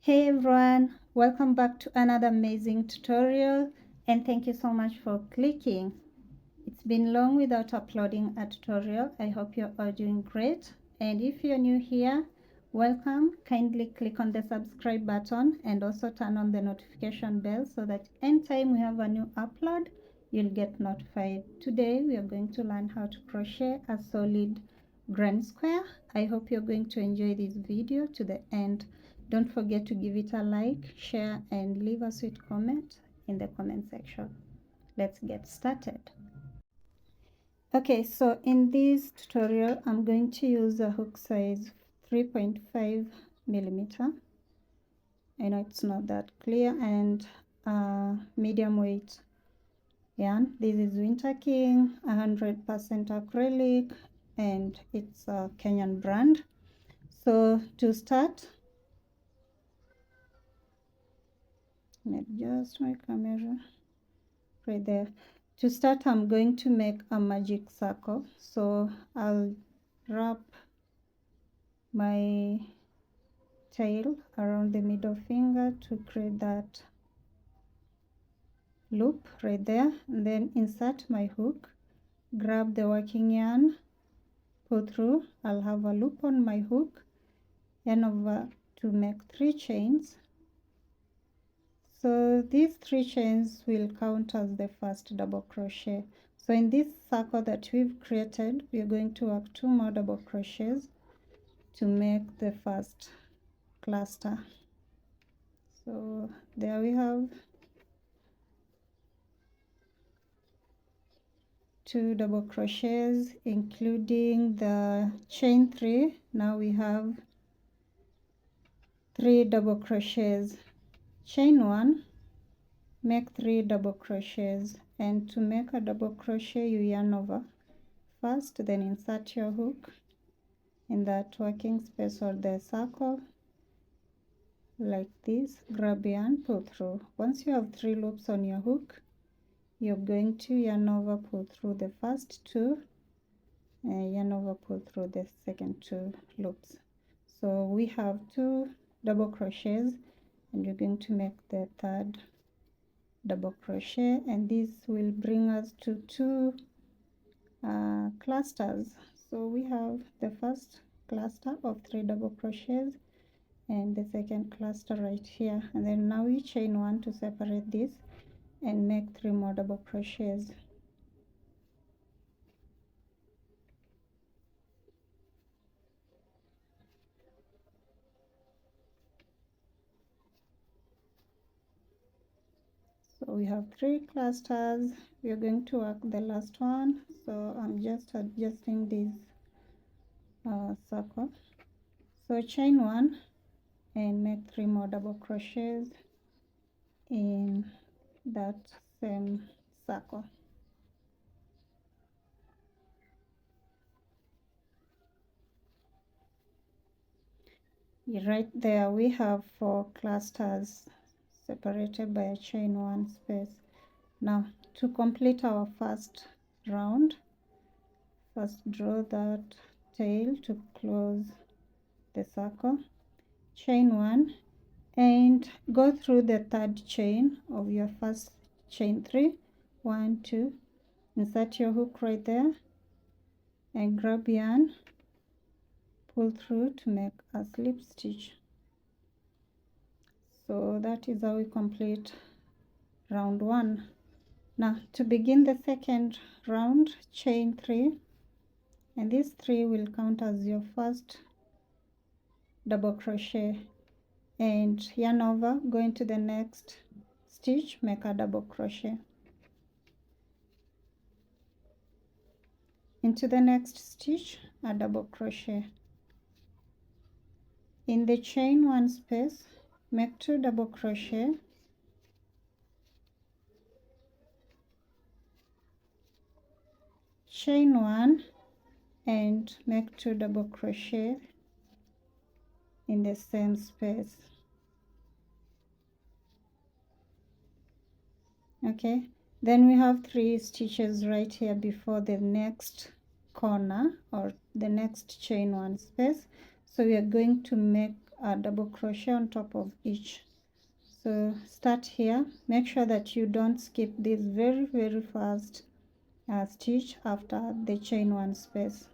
Hey everyone, welcome back to another amazing tutorial, and thank you so much for clicking. It's been long without uploading a tutorial. I hope you're all doing great, and if you're new here, welcome. Kindly click on the subscribe button and also turn on the notification bell so that anytime we have a new upload, you'll get notified. Today we are going to learn how to crochet a solid grand square. I hope you're going to enjoy this video to the end. Don't forget to give it a like, share, and leave a sweet comment in the comment section. Let's get started. Okay, so in this tutorial, I'm going to use a hook size 3.5 millimeter. I know it's not that clear, and medium weight yarn. This is Winter King, 100% acrylic, and it's a Kenyan brand. So to start, let me just make a measure right there. To start, I'm going to make a magic circle. So I'll wrap my tail around the middle finger to create that loop right there, and then insert my hook, grab the working yarn, pull through. I'll have a loop on my hook, yarn over to make 3 chains. So these 3 chains will count as the first double crochet. So in this circle that we've created, we're going to work 2 more double crochets to make the first cluster. So there we have 2 double crochets, including the chain 3. Now we have 3 double crochets. Chain 1, make 3 double crochets, and to make a double crochet you yarn over first, then insert your hook in that working space or the circle like this, grab yarn, pull through. Once you have 3 loops on your hook, you're going to yarn over, pull through the first 2, and yarn over, pull through the second 2 loops. So we have 2 double crochets, and you're going to make the third double crochet, and this will bring us to 2 clusters. So we have the first cluster of 3 double crochets and the second cluster right here, and then now we chain 1 to separate this and make 3 more double crochets. So we have 3 clusters. We are going to work the last one, so I'm just adjusting this circle. So chain 1 and make 3 more double crochets in that same circle. Right there we have 4 clusters separated by a chain 1 space. Now to complete our first round, first draw that tail to close the circle, chain 1, and go through the third chain of your first chain 3. 1, 2, insert your hook right there and grab yarn, pull through to make a slip stitch. So that is how we complete round 1. Now to begin the second round, chain 3, and these 3 will count as your first double crochet, and yarn over, go into the next stitch, make a double crochet, into the next stitch, a double crochet. In the chain 1 space, make 2 double crochet, chain 1, and make 2 double crochet in the same space. Okay, then we have 3 stitches right here before the next corner or the next chain 1 space. So we are going to make a double crochet on top of each. So start here, make sure that you don't skip this very first stitch after the chain one space.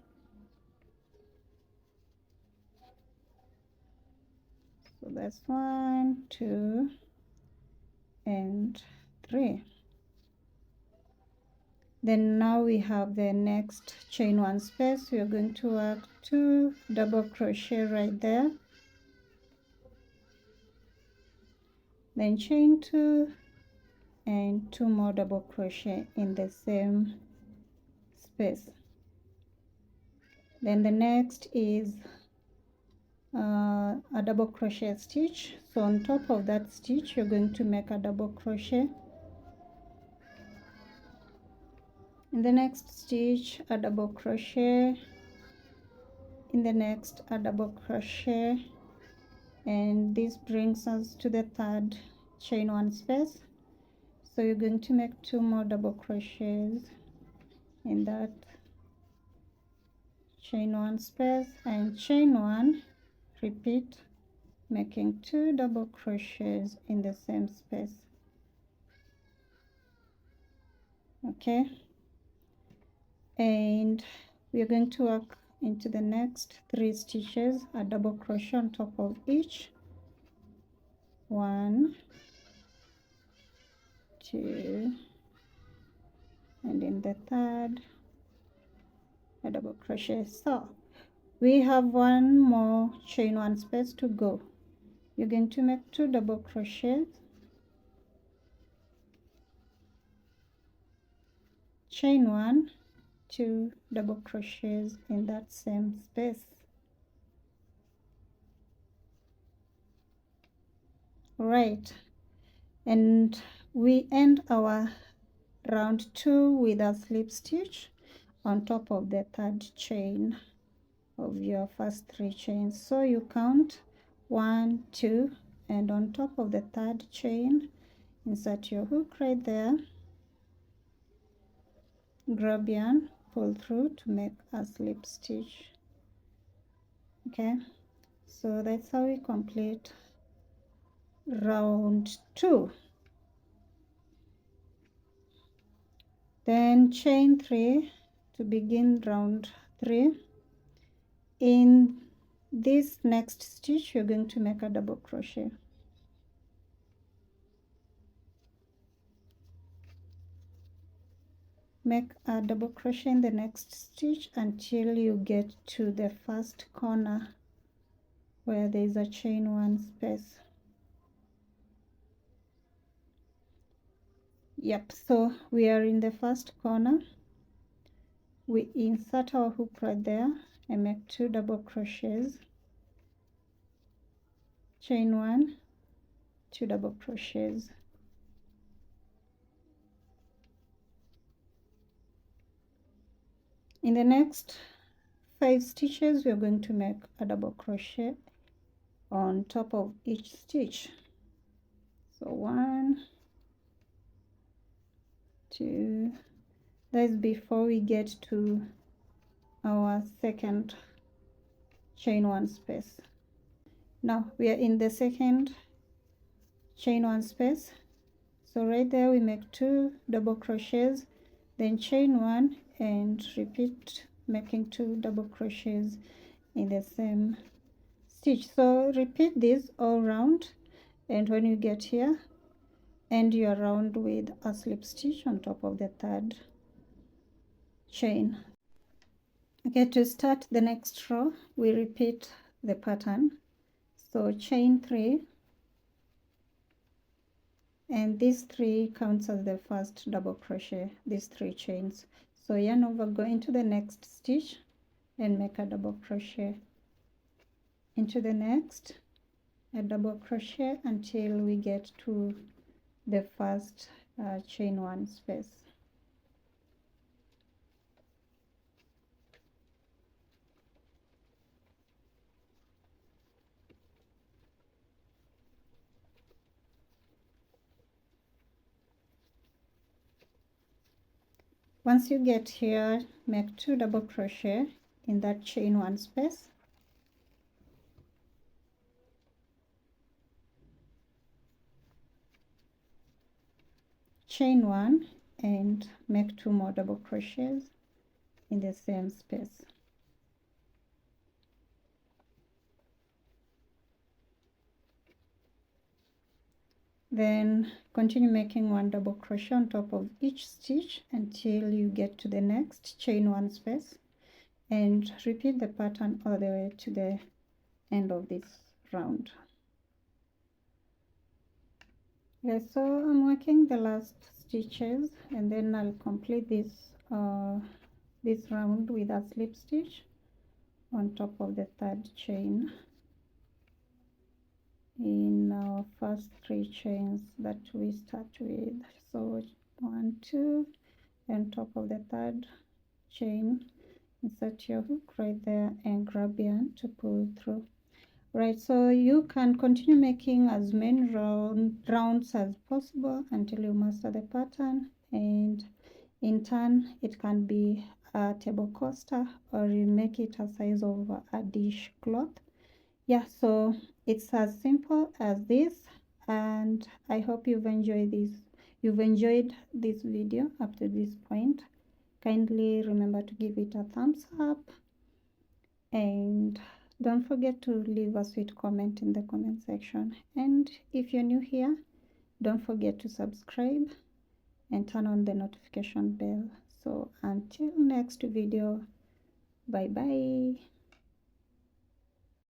So that's 1, 2 and 3. Then now we have the next chain one space. We are going to work 2 double crochet right there, then chain 2 and 2 more double crochet in the same space. Then the next is a double crochet stitch. So on top of that stitch you're going to make a double crochet. In the next stitch a double crochet, in the next a double crochet, and this brings us to the third chain one space. So you're going to make 2 more double crochets in that chain one space and chain 1, repeat, making 2 double crochets in the same space. Okay, and we're going to work into the next 3 stitches, a double crochet on top of each. 1, 2, and in the third a double crochet. So we have 1 more chain one space to go. You're going to make 2 double crochets, chain 1, 2 double crochets in that same space. Right, and we end our round 2 with a slip stitch on top of the third chain of your first 3 chains. So you count 1, 2, and on top of the third chain insert your hook right there, grab yarn, pull through to make a slip stitch. Okay, so that's how we complete round 2. Then chain 3 to begin round 3. In this next stitch you're going to make a double crochet. Make a double crochet in the next stitch until you get to the first corner where there is a chain 1 space. Yep, so we are in the first corner. We insert our hook right there and make 2 double crochets, chain 1, 2 double crochets. In the next 5 stitches we are going to make a double crochet on top of each stitch. So 1, 2, that's before we get to our second chain 1 space. Now we are in the second chain 1 space, so right there we make 2 double crochets, then chain 1 and repeat, making 2 double crochets in the same stitch. So repeat this all round, and when you get here end your round with a slip stitch on top of the third chain. Okay, to start the next row we repeat the pattern. So chain 3, and these 3 counts as the first double crochet, these 3 chains. So yarn over, go into the next stitch and make a double crochet, into the next a double crochet until we get to the first chain 1 space. Once you get here, make 2 double crochet in that chain 1 space, chain 1 and make 2 more double crochets in the same space. Then continue making 1 double crochet on top of each stitch until you get to the next chain 1 space, and repeat the pattern all the way to the end of this round. Okay, so I'm working the last stitches, and then I'll complete this this round with a slip stitch on top of the 3rd chain in our first 3 chains that we start with. So 1, 2, and top of the 3rd chain, insert your hook right there and grab yarn to pull through. Right, so you can continue making as many rounds as possible until you master the pattern, and in turn it can be a table coaster, or you make it a size of a dish cloth. Yeah, so it's as simple as this, and I hope you've enjoyed this video up to this point. Kindly remember to give it a thumbs up, and don't forget to leave a sweet comment in the comment section. And if you're new here, don't forget to subscribe and turn on the notification bell. So until next video, bye bye.